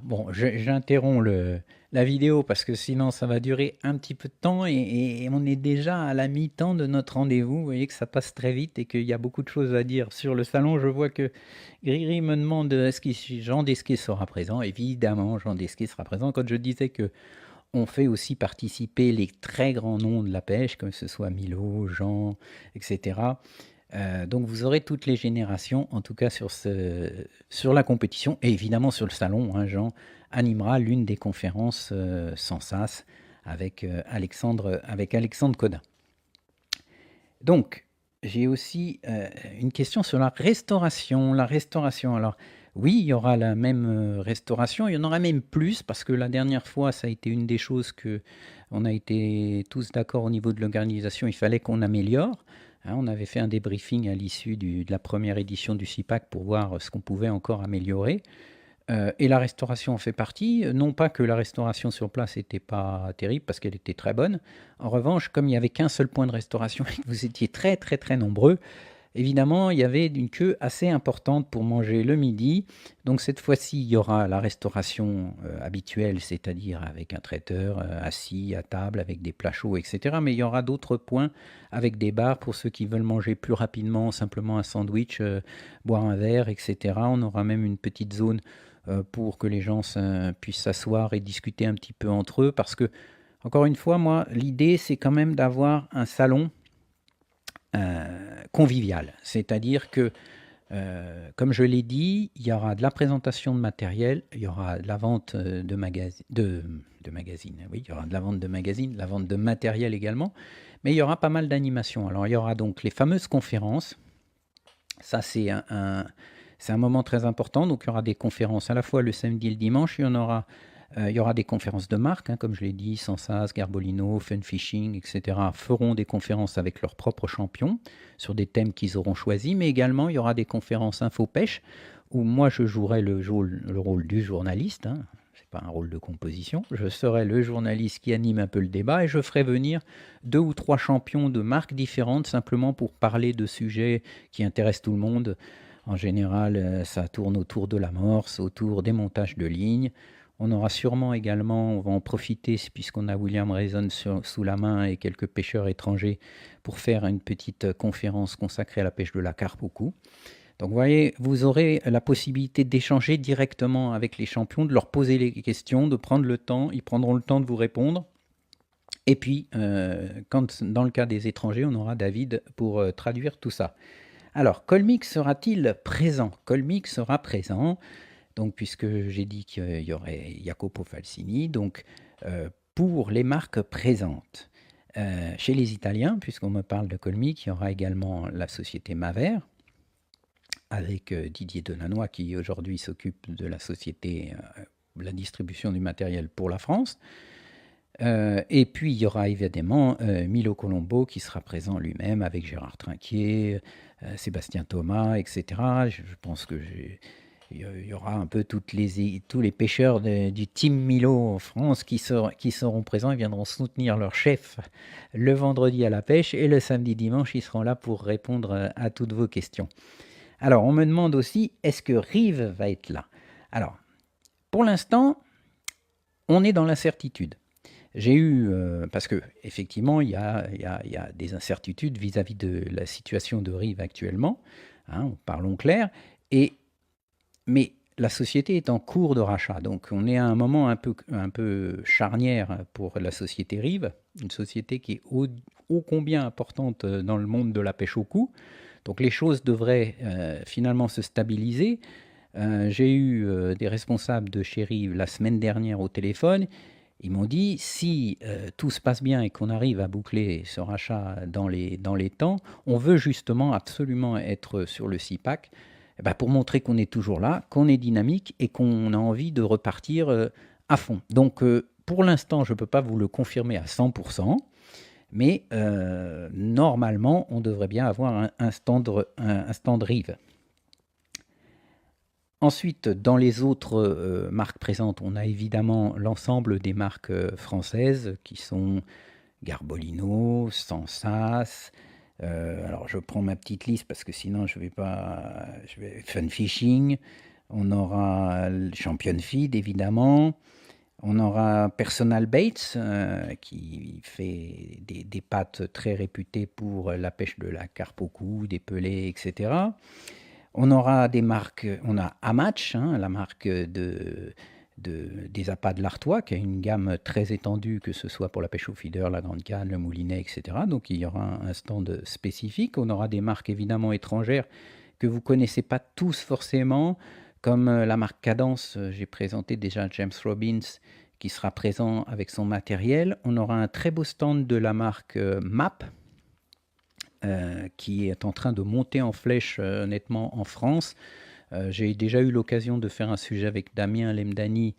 bon, j'interromps la vidéo parce que sinon ça va durer un petit peu de temps et on est déjà à la mi-temps de notre rendez-vous. Vous voyez que ça passe très vite et qu'il y a beaucoup de choses à dire sur le salon. Je vois que Grigri me demande si Jean Desquet sera présent. Évidemment, Jean Desquet sera présent. Quand je disais que on fait aussi participer les très grands noms de la pêche, comme ce soit Milo, Jean, etc. Donc vous aurez toutes les générations, en tout cas sur la compétition, et évidemment sur le salon. Hein, Jean animera l'une des conférences sans sas avec Alexandre Codin. Donc, j'ai aussi une question sur la restauration. La restauration, alors oui, il y aura la même restauration, il y en aura même plus, parce que la dernière fois, ça a été une des choses que on a été tous d'accord au niveau de l'organisation, il fallait qu'on améliore. Hein, on avait fait un débriefing à l'issue de la première édition du CIPAC pour voir ce qu'on pouvait encore améliorer. Et la restauration en fait partie. Non pas que la restauration sur place n'était pas terrible, parce qu'elle était très bonne. En revanche, comme il n'y avait qu'un seul point de restauration et que vous étiez très très très nombreux, évidemment, il y avait une queue assez importante pour manger le midi. Donc cette fois-ci, il y aura la restauration habituelle, c'est-à-dire avec un traiteur assis à table, avec des plats chauds, etc. Mais il y aura d'autres points avec des bars pour ceux qui veulent manger plus rapidement, simplement un sandwich, boire un verre, etc. On aura même une petite zone pour que les gens puissent s'asseoir et discuter un petit peu entre eux. Parce que, encore une fois, moi, l'idée, c'est quand même d'avoir un salon convivial. C'est-à-dire que, comme je l'ai dit, il y aura de la présentation de matériel, il y aura de la vente de magazines, oui, il y aura de la vente de magazines, de la vente de matériel également, mais il y aura pas mal d'animations. Alors, il y aura donc les fameuses conférences. Ça, c'est un moment très important. Donc, il y aura des conférences à la fois le samedi et le dimanche. Il y aura des conférences de marque, hein, comme je l'ai dit, Sansas, Garbolino, Fun Fishing, etc. feront des conférences avec leurs propres champions sur des thèmes qu'ils auront choisis. Mais également, il y aura des conférences info-pêche où moi, je jouerai le rôle du journaliste. Hein. C'est pas un rôle de composition. Je serai le journaliste qui anime un peu le débat et je ferai venir 2 ou 3 champions de marques différentes simplement pour parler de sujets qui intéressent tout le monde. En général, ça tourne autour de l'amorce, autour des montages de lignes. On aura sûrement également, on va en profiter puisqu'on a William Reason sous la main et quelques pêcheurs étrangers pour faire une petite conférence consacrée à la pêche de la carpe au cou. Donc vous voyez, vous aurez la possibilité d'échanger directement avec les champions, de leur poser les questions, de prendre le temps, ils prendront le temps de vous répondre. Et puis, dans le cas des étrangers, on aura David pour traduire tout ça. Alors, Colmix sera-t-il présent? Colmix sera présent, donc puisque j'ai dit qu'il y aurait Jacopo Falsini, donc pour les marques présentes. Chez les Italiens, puisqu'on me parle de Colmix, il y aura également la société Maver, avec Didier Delannoy qui aujourd'hui s'occupe de la société, la distribution du matériel pour la France. Et puis il y aura évidemment Milo Colombo qui sera présent lui-même avec Gérard Trinquier, Sébastien Thomas, etc. Je pense que il y aura un peu tous les pêcheurs du team Milo en France qui seront présents. Ils viendront soutenir leur chef le vendredi à la pêche et le samedi dimanche ils seront là pour répondre à toutes vos questions. Alors on me demande aussi, est-ce que Rive va être là? Alors pour l'instant on est dans l'incertitude. J'ai eu, parce que effectivement, il y a des incertitudes vis-à-vis de la situation de Rive actuellement, hein, parlons clair, mais la société est en cours de rachat, donc on est à un moment un peu charnière pour la société Rive, une société qui est ô combien importante dans le monde de la pêche au cou, donc les choses devraient finalement se stabiliser. J'ai eu des responsables de chez Rive la semaine dernière au téléphone. Ils m'ont dit, si tout se passe bien et qu'on arrive à boucler ce rachat dans les temps, on veut justement absolument être sur le CIPAC pour montrer qu'on est toujours là, qu'on est dynamique et qu'on a envie de repartir à fond. Donc pour l'instant, je ne peux pas vous le confirmer à 100%, mais normalement, on devrait bien avoir un stand Rive. Ensuite, dans les autres marques présentes, on a évidemment l'ensemble des marques françaises qui sont Garbolino, Sansas. Alors, je prends ma petite liste parce que sinon, je vais Fun Fishing. On aura le Champion Feed, évidemment. On aura Personal Baits, qui fait des pâtes très réputées pour la pêche de la carpe au cou, des pelets, etc. On aura des marques, on a Amatch, hein, la marque des appâts de l'Artois, qui a une gamme très étendue, que ce soit pour la pêche au feeder, la grande canne, le moulinet, etc. Donc il y aura un stand spécifique. On aura des marques évidemment étrangères que vous ne connaissez pas tous forcément, comme la marque Cadence. J'ai présenté déjà James Robbins, qui sera présent avec son matériel. On aura un très beau stand de la marque MAP, qui est en train de monter en flèche nettement en France. J'ai déjà eu l'occasion de faire un sujet avec Damien Lemdani,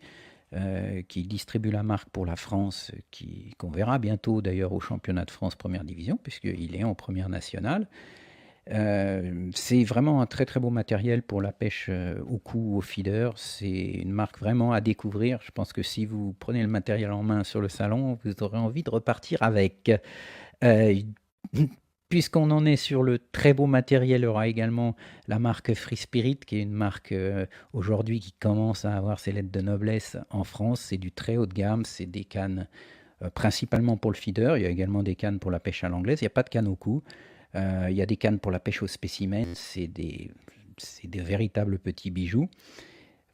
qui distribue la marque pour la France, qu'on verra bientôt d'ailleurs au championnat de France première division, puisqu'il est en première nationale. C'est vraiment un très très beau matériel pour la pêche au cou, au feeder. C'est une marque vraiment à découvrir. Je pense que si vous prenez le matériel en main sur le salon, vous aurez envie de repartir avec. Euh, Puisqu'on en est sur le très beau matériel, il y aura également la marque Free Spirit, qui est une marque aujourd'hui qui commence à avoir ses lettres de noblesse en France. C'est du très haut de gamme, c'est des cannes principalement pour le feeder. Il y a également des cannes pour la pêche à l'anglaise. Il n'y a pas de canne au cou. Il y a des cannes pour la pêche au spécimen. C'est des véritables petits bijoux.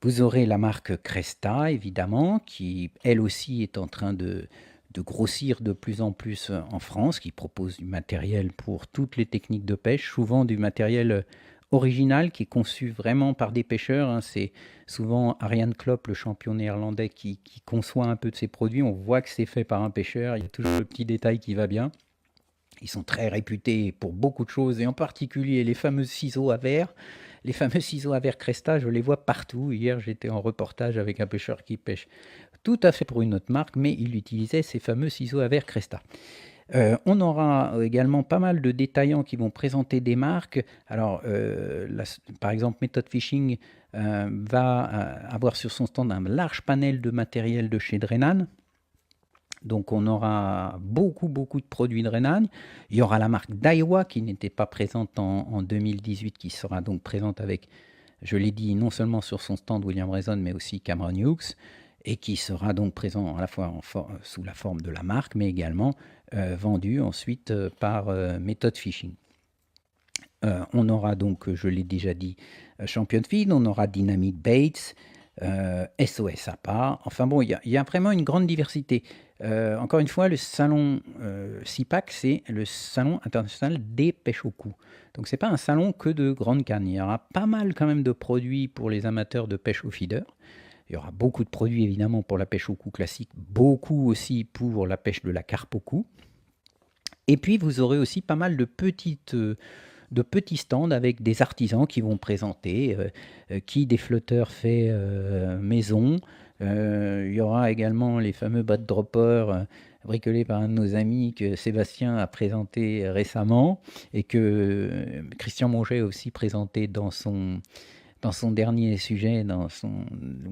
Vous aurez la marque Cresta, évidemment, qui elle aussi est en train de grossir de plus en plus en France, qui propose du matériel pour toutes les techniques de pêche, souvent du matériel original qui est conçu vraiment par des pêcheurs. Hein. C'est souvent Arjan Klopp, le champion néerlandais, qui conçoit un peu de ses produits. On voit que c'est fait par un pêcheur. Il y a toujours le petit détail qui va bien. Ils sont très réputés pour beaucoup de choses, et en particulier les fameux ciseaux à verre. Les fameux ciseaux à verre Cresta, je les vois partout. Hier, j'étais en reportage avec un pêcheur qui pêche tout à fait pour une autre marque, mais il utilisait ces fameux ciseaux à verre Cresta. On aura également pas mal de détaillants qui vont présenter des marques. Alors, par exemple, Method Fishing va avoir sur son stand un large panel de matériel de chez Drenan. Donc on aura beaucoup de produits de Renan. Il y aura la marque Daiwa qui n'était pas présente en 2018, qui sera donc présente avec, je l'ai dit, non seulement sur son stand William Reason, mais aussi Cameron Hughes, et qui sera donc présent à la fois sous la forme de la marque, mais également vendu ensuite par Method Fishing. On aura donc, je l'ai déjà dit, Champion Feed, on aura Dynamic Baits, SOS APA. Enfin bon, il y a vraiment une grande diversité. Encore une fois, le salon CIPAC, c'est le salon international des pêches au cou. Donc c'est pas un salon que de grandes cannes. Il y aura pas mal quand même de produits pour les amateurs de pêche au feeder. Il y aura beaucoup de produits évidemment pour la pêche au cou classique, beaucoup aussi pour la pêche de la carpe au cou. Et puis vous aurez aussi pas mal de petits stands avec des artisans qui vont présenter, qui des flotteurs fait maison. Il y aura également les fameux bad droppers bricolés par un de nos amis que Sébastien a présenté récemment, et que Christian Monget a aussi présenté dans son dernier sujet,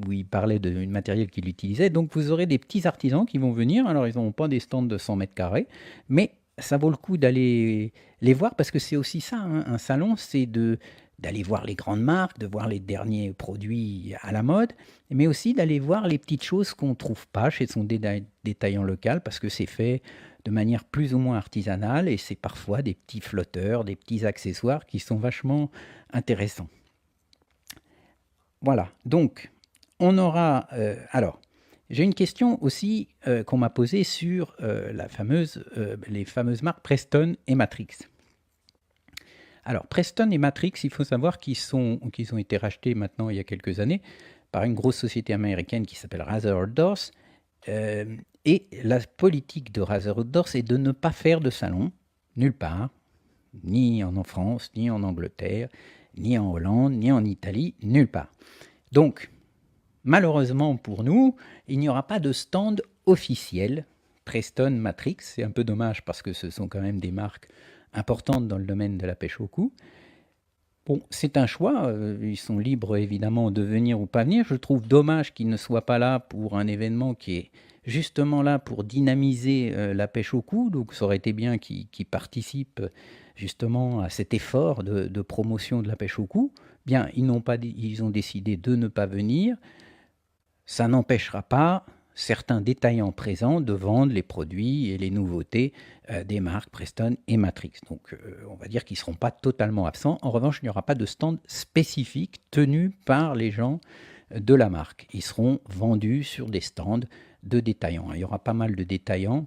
où il parlait du matériel qu'il utilisait. Donc vous aurez des petits artisans qui vont venir. Alors ils n'ont pas des stands de 100 mètres carrés, mais ça vaut le coup d'aller les voir, parce que c'est aussi ça, hein, un salon, c'est d'aller voir les grandes marques, de voir les derniers produits à la mode, mais aussi d'aller voir les petites choses qu'on ne trouve pas chez son détaillant local, parce que c'est fait de manière plus ou moins artisanale, et c'est parfois des petits flotteurs, des petits accessoires qui sont vachement intéressants. Voilà, donc on aura... alors, j'ai une question aussi qu'on m'a posée sur les fameuses marques Preston et Matrix. Alors, Preston et Matrix, il faut savoir qu'ils ont été rachetés maintenant il y a quelques années par une grosse société américaine qui s'appelle Rather Outdoors. Et la politique de Rather Outdoors est de ne pas faire de salon, nulle part, ni en France, ni en Angleterre, ni en Hollande, ni en Italie, nulle part. Donc, malheureusement pour nous, il n'y aura pas de stand officiel Preston Matrix. C'est un peu dommage, parce que ce sont quand même des marques importantes dans le domaine de la pêche au cou. Bon, c'est un choix, ils sont libres évidemment de venir ou pas venir. Je trouve dommage qu'ils ne soient pas là pour un événement qui est justement là pour dynamiser la pêche au cou, donc ça aurait été bien qu'ils participent justement à cet effort de promotion de la pêche au cou. Bien, ils ont décidé de ne pas venir. Ça n'empêchera pas certains détaillants présents de vendre les produits et les nouveautés des marques Preston et Matrix. Donc on va dire qu'ils ne seront pas totalement absents. En revanche, il n'y aura pas de stand spécifique tenu par les gens de la marque. Ils seront vendus sur des stands de détaillants. Il y aura pas mal de détaillants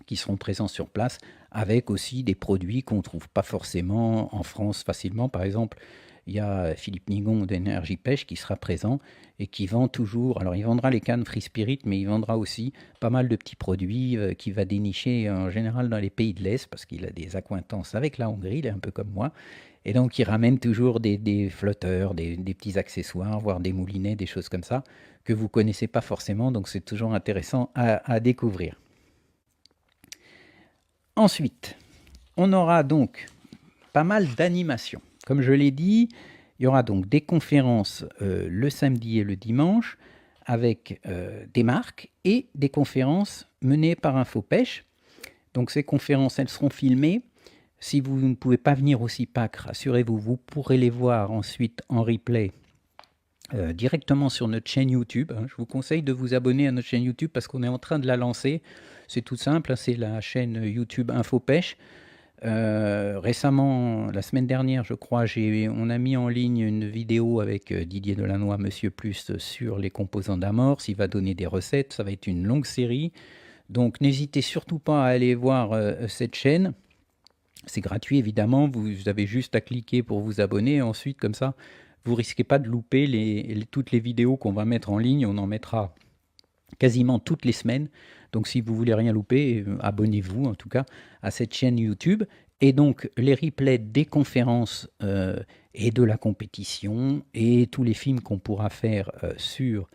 qui seront présents sur place avec aussi des produits qu'on ne trouve pas forcément en France facilement. Par exemple, il y a Philippe Nigon d'Énergie Pêche qui sera présent et qui vend toujours, alors il vendra les cannes Free Spirit, mais il vendra aussi pas mal de petits produits qu'il va dénicher en général dans les pays de l'Est parce qu'il a des accointances avec la Hongrie, il est un peu comme moi. Et donc il ramène toujours des flotteurs, des petits accessoires, voire des moulinets, des choses comme ça, que vous ne connaissez pas forcément, donc c'est toujours intéressant à découvrir. Ensuite, on aura donc pas mal d'animations. Comme je l'ai dit, il y aura donc des conférences le samedi et le dimanche avec des marques et des conférences menées par InfoPêche. Donc ces conférences, elles seront filmées. Si vous ne pouvez pas venir au CIPAC, rassurez-vous, vous pourrez les voir ensuite en replay directement sur notre chaîne YouTube. Je vous conseille de vous abonner à notre chaîne YouTube parce qu'on est en train de la lancer. C'est tout simple, c'est la chaîne YouTube InfoPêche. Récemment, la semaine dernière, je crois, on a mis en ligne une vidéo avec Didier Delannoy, Monsieur Plus, sur les composants d'amorce. Il va donner des recettes, ça va être une longue série. Donc n'hésitez surtout pas à aller voir cette chaîne. C'est gratuit évidemment, vous avez juste à cliquer pour vous abonner. Ensuite, comme ça, vous risquez pas de louper toutes les vidéos qu'on va mettre en ligne. On en mettra quasiment toutes les semaines. Donc si vous voulez rien louper, abonnez-vous en tout cas à cette chaîne YouTube. Et donc les replays des conférences et de la compétition et tous les films qu'on pourra faire sur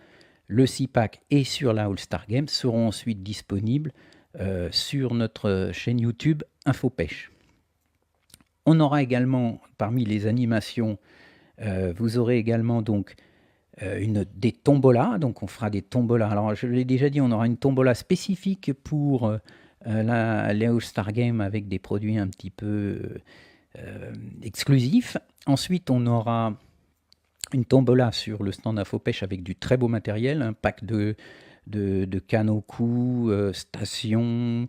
le CIPAC et sur la All-Star Games seront ensuite disponibles sur notre chaîne YouTube InfoPêche. On aura également, parmi les animations, vous aurez également donc des tombolas, donc on fera des tombolas. Alors je l'ai déjà dit, on aura une tombola spécifique pour les All-Star Games avec des produits un petit peu exclusifs. Ensuite, on aura une tombola sur le stand InfoPêche avec du très beau matériel, un pack de cannes au cou, stations,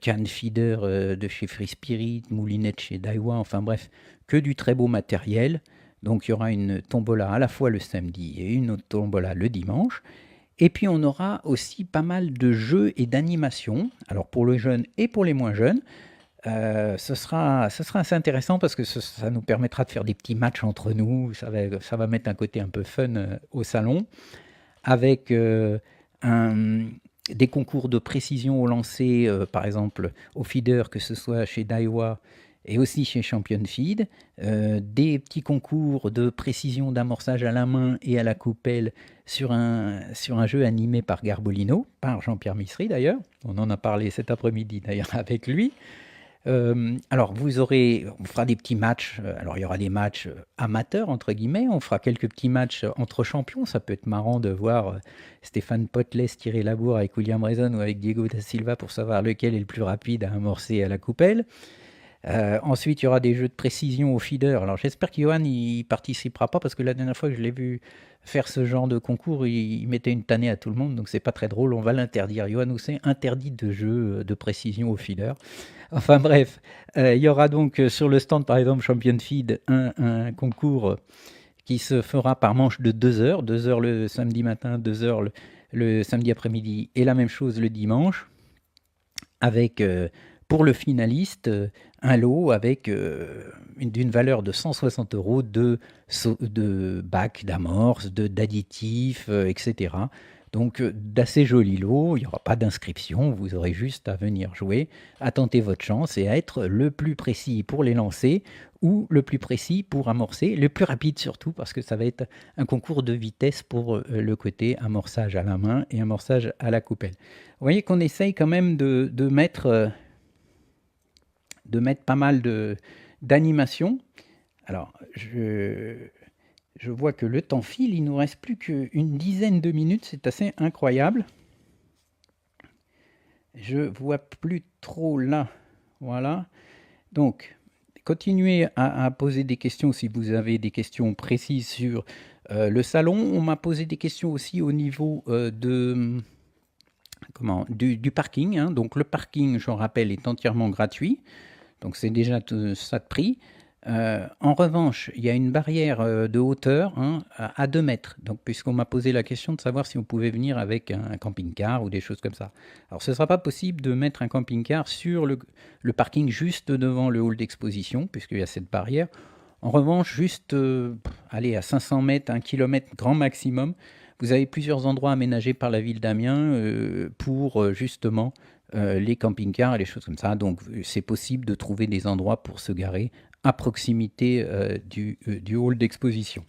canne feeder de chez Free Spirit, moulinette chez Daiwa, enfin bref, que du très beau matériel. Donc il y aura une tombola à la fois le samedi et une autre tombola le dimanche. Et puis on aura aussi pas mal de jeux et d'animations, alors pour les jeunes et pour les moins jeunes. Ce sera assez intéressant parce que ça nous permettra de faire des petits matchs entre nous, ça va mettre un côté un peu fun au salon, avec des concours de précision au lancer, par exemple au feeder, que ce soit chez Daiwa et aussi chez Champion Feed, des petits concours de précision d'amorçage à la main et à la coupelle sur un jeu animé par Garbolino, par Jean-Pierre Missery d'ailleurs. On en a parlé cet après-midi d'ailleurs avec lui. Alors on fera des petits matchs, alors il y aura des matchs amateurs entre guillemets, on fera quelques petits matchs entre champions, ça peut être marrant de voir Stéphane Potlès tirer la bourre avec William Reason ou avec Diego da Silva pour savoir lequel est le plus rapide à amorcer à la coupelle. Ensuite, il y aura des jeux de précision au feeder. Alors j'espère qu'Johan il participera pas parce que la dernière fois que je l'ai vu faire ce genre de concours, il mettait une tannée à tout le monde, donc c'est pas très drôle, on va l'interdire. Johan Housset interdit de jeu de précision au feeder. Enfin bref, il y aura donc sur le stand par exemple Champion Feed un concours qui se fera par manche de 2 heures, 2 heures le samedi matin, 2 heures le samedi après-midi et la même chose le dimanche avec pour le finaliste un lot avec d'une valeur de 160 euros de bacs d'amorce, d'additifs, etc. Donc d'assez jolis lots, il n'y aura pas d'inscription, vous aurez juste à venir jouer, à tenter votre chance et à être le plus précis pour les lancer ou le plus précis pour amorcer, le plus rapide surtout parce que ça va être un concours de vitesse pour le côté amorçage à la main et amorçage à la coupelle. Vous voyez qu'on essaye quand même de mettre pas mal d'animations. Alors, je vois que le temps file, il nous reste plus qu'une dizaine de minutes, c'est assez incroyable. Je vois plus trop là. Voilà. Donc, continuez à poser des questions si vous avez des questions précises sur le salon. On m'a posé des questions aussi au niveau du parking, hein. Donc, le parking, je rappelle, est entièrement gratuit. Donc, c'est déjà ça de prix. En revanche, il y a une barrière de hauteur, hein, à 2 mètres. Donc, puisqu'on m'a posé la question de savoir si on pouvait venir avec un camping-car ou des choses comme ça. Alors, ce ne sera pas possible de mettre un camping-car sur le parking juste devant le hall d'exposition, puisqu'il y a cette barrière. En revanche, juste allez, à 500 mètres, 1 kilomètre grand maximum, vous avez plusieurs endroits aménagés par la ville d'Amiens pour justement les camping-cars et les choses comme ça. Donc, c'est possible de trouver des endroits pour se garer à proximité du hall d'exposition.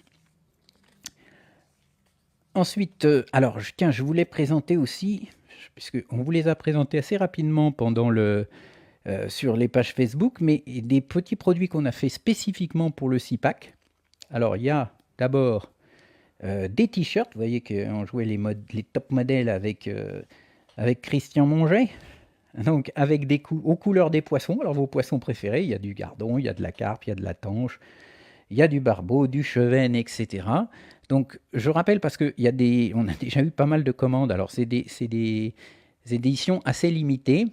Ensuite, alors, tiens, je voulais présenter aussi, puisqu'on vous les a présentés assez rapidement sur les pages Facebook, mais des petits produits qu'on a fait spécifiquement pour le CIPAC. Alors, il y a d'abord des t-shirts. Vous voyez qu'on jouait les top modèles avec Christian Monget. Donc, avec aux couleurs des poissons. Alors, vos poissons préférés, il y a du gardon, il y a de la carpe, il y a de la tanche, il y a du barbeau, du chevenne, etc. Donc, je rappelle parce qu'on a déjà eu pas mal de commandes. Alors, c'est des éditions assez limitées.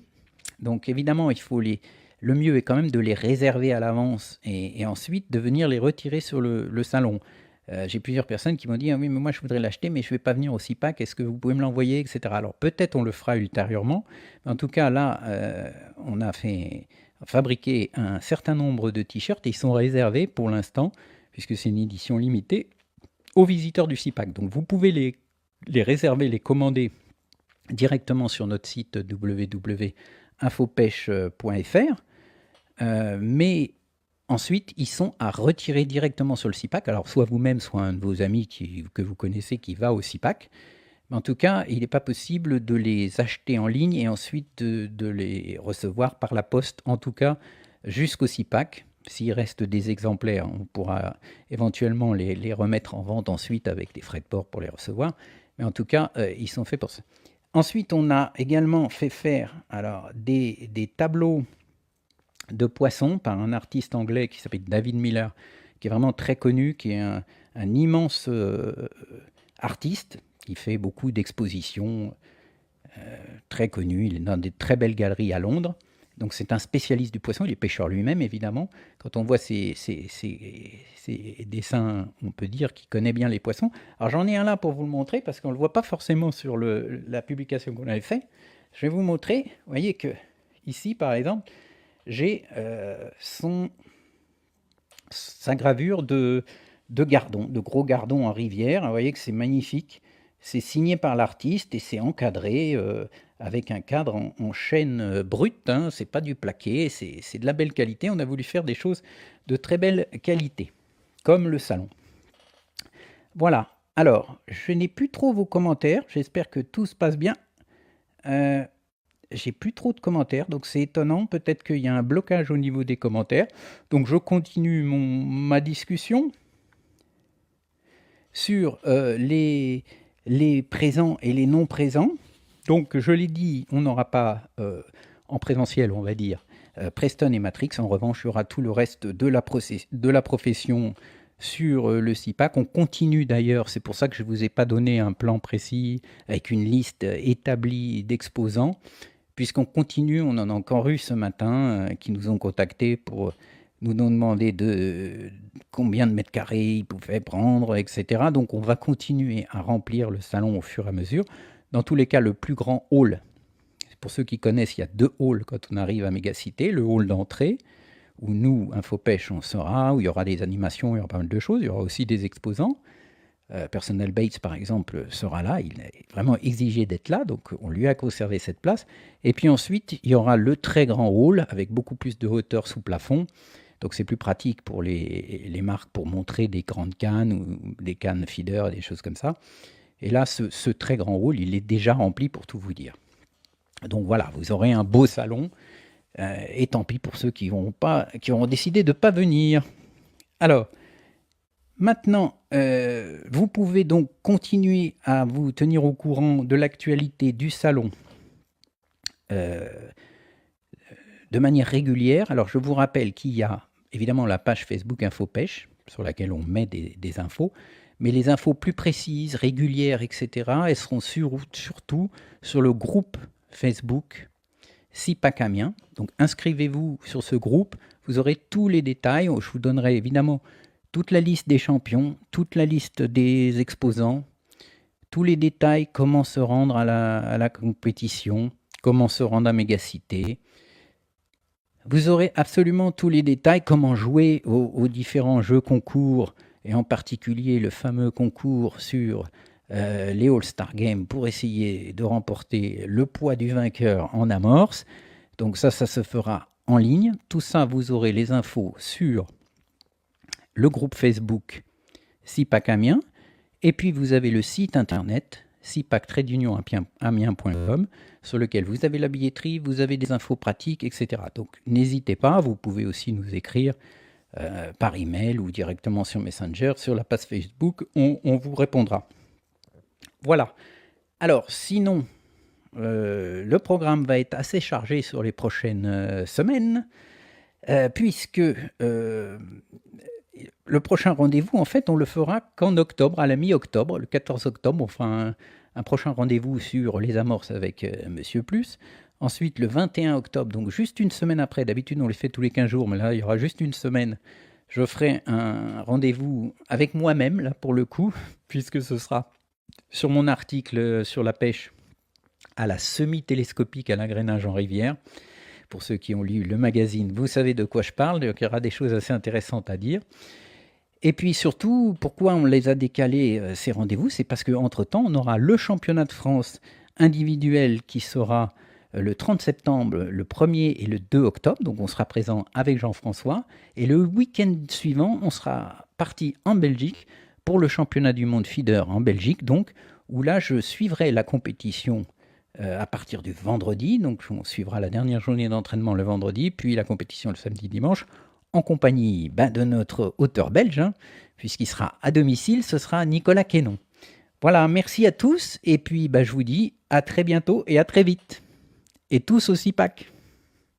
Donc, évidemment, le mieux est quand même de les réserver à l'avance et ensuite de venir les retirer sur le salon. J'ai plusieurs personnes qui m'ont dit: ah oui, mais moi je voudrais l'acheter, mais je ne vais pas venir au CIPAC, est-ce que vous pouvez me l'envoyer, etc. Alors peut-être on le fera ultérieurement, mais en tout cas là, on a fabriqué un certain nombre de t-shirts et ils sont réservés pour l'instant, puisque c'est une édition limitée, aux visiteurs du CIPAC. Donc vous pouvez les réserver, les commander directement sur notre site www.infopêche.fr, mais ensuite, ils sont à retirer directement sur le CIPAC. Alors, soit vous-même, soit un de vos amis que vous connaissez qui va au CIPAC. Mais en tout cas, il n'est pas possible de les acheter en ligne et ensuite de les recevoir par la poste, en tout cas jusqu'au CIPAC. S'il reste des exemplaires, on pourra éventuellement les remettre en vente ensuite avec des frais de port pour les recevoir. Mais en tout cas, ils sont faits pour ça. Ensuite, on a également fait faire des tableaux de poissons par un artiste anglais qui s'appelle David Miller, qui est vraiment très connu, qui est un immense artiste, qui fait beaucoup d'expositions, très connu. Il est dans des très belles galeries à Londres. Donc c'est un spécialiste du poisson, il est pêcheur lui-même évidemment. Quand on voit ses dessins, on peut dire qu'il connaît bien les poissons. Alors j'en ai un là pour vous le montrer, parce qu'on ne le voit pas forcément sur la publication qu'on avait fait. Je vais vous montrer, vous voyez que ici par exemple, j'ai sa gravure de gardons, de gros gardons en rivière. Vous voyez que c'est magnifique. C'est signé par l'artiste et c'est encadré avec un cadre en chêne brute. Hein. C'est pas du plaqué, c'est de la belle qualité. On a voulu faire des choses de très belle qualité, comme le salon. Voilà. Alors, je n'ai plus trop vos commentaires. J'espère que tout se passe bien. J'ai plus trop de commentaires, donc c'est étonnant. Peut-être qu'il y a un blocage au niveau des commentaires. Donc je continue ma discussion sur les présents et les non présents. Donc je l'ai dit, on n'aura pas en présentiel, on va dire, Preston et Matrix. En revanche, il y aura tout le reste de la profession sur le CIPAC. On continue d'ailleurs, c'est pour ça que je ne vous ai pas donné un plan précis avec une liste établie d'exposants. Puisqu'on continue, on en a encore eu ce matin qui nous ont contactés pour nous demander combien de mètres carrés ils pouvaient prendre, etc. Donc on va continuer à remplir le salon au fur et à mesure. Dans tous les cas, le plus grand hall, pour ceux qui connaissent, il y a 2 halls quand on arrive à Mégacité. Le hall d'entrée, où nous, Infopêche, on sera, où il y aura des animations, il y aura pas mal de choses, il y aura aussi des exposants. Personnel Bates, par exemple, sera là. Il est vraiment exigé d'être là, donc on lui a conservé cette place. Et puis ensuite, il y aura le très grand hall avec beaucoup plus de hauteur sous plafond. Donc c'est plus pratique pour les marques pour montrer des grandes cannes ou des cannes feeder, des choses comme ça. Et là, ce très grand hall, il est déjà rempli pour tout vous dire. Donc voilà, vous aurez un beau salon. Et tant pis pour ceux qui auront décidé de ne pas venir. Alors, maintenant, vous pouvez donc continuer à vous tenir au courant de l'actualité du salon euh, de manière régulière. Alors je vous rappelle qu'il y a évidemment la page Facebook InfoPêche sur laquelle on met des infos, mais les infos plus précises, régulières, etc., elles seront surtout sur le groupe Facebook SIPAC Amiens. Donc inscrivez-vous sur ce groupe, vous aurez tous les détails. Je vous donnerai évidemment toute la liste des champions, toute la liste des exposants, tous les détails, comment se rendre à la compétition, comment se rendre à Mégacité. Vous aurez absolument tous les détails, comment jouer aux différents jeux concours, et en particulier le fameux concours sur les All-Star Games pour essayer de remporter le poids du vainqueur en amorce. Donc ça se fera en ligne. Tout ça, vous aurez les infos sur le groupe Facebook SIPAC Amiens. Et puis vous avez le site internet sipac-amiens.com sur lequel vous avez la billetterie, vous avez des infos pratiques, etc. Donc n'hésitez pas, vous pouvez aussi nous écrire par email ou directement sur Messenger, sur la page Facebook, on vous répondra. Voilà. Alors sinon, le programme va être assez chargé sur les prochaines semaines, puisque le prochain rendez-vous, en fait, on le fera qu'en octobre, à la mi-octobre, le 14 octobre, on fera un prochain rendez-vous sur les amorces avec Monsieur Plus. Ensuite, le 21 octobre, donc juste une semaine après, d'habitude on les fait tous les 15 jours, mais là, il y aura juste une semaine, je ferai un rendez-vous avec moi-même, là, pour le coup, puisque ce sera sur mon article sur la pêche à la semi-télescopique à l'agrénage en rivière. Pour ceux qui ont lu le magazine, vous savez de quoi je parle, donc il y aura des choses assez intéressantes à dire. Et puis surtout, pourquoi on les a décalés, ces rendez-vous, c'est parce qu'entre-temps, on aura le championnat de France individuel qui sera le 30 septembre, le 1er et le 2 octobre, donc on sera présent avec Jean-François, et le week-end suivant, on sera parti en Belgique pour le championnat du monde feeder en Belgique, donc, où là, je suivrai la compétition à partir du vendredi, donc on suivra la dernière journée d'entraînement le vendredi, puis la compétition le samedi-dimanche, en compagnie de notre auteur belge, puisqu'il sera à domicile, ce sera Nicolas Quénon. Voilà, merci à tous, et puis je vous dis à très bientôt et à très vite. Et tous au SIPAC.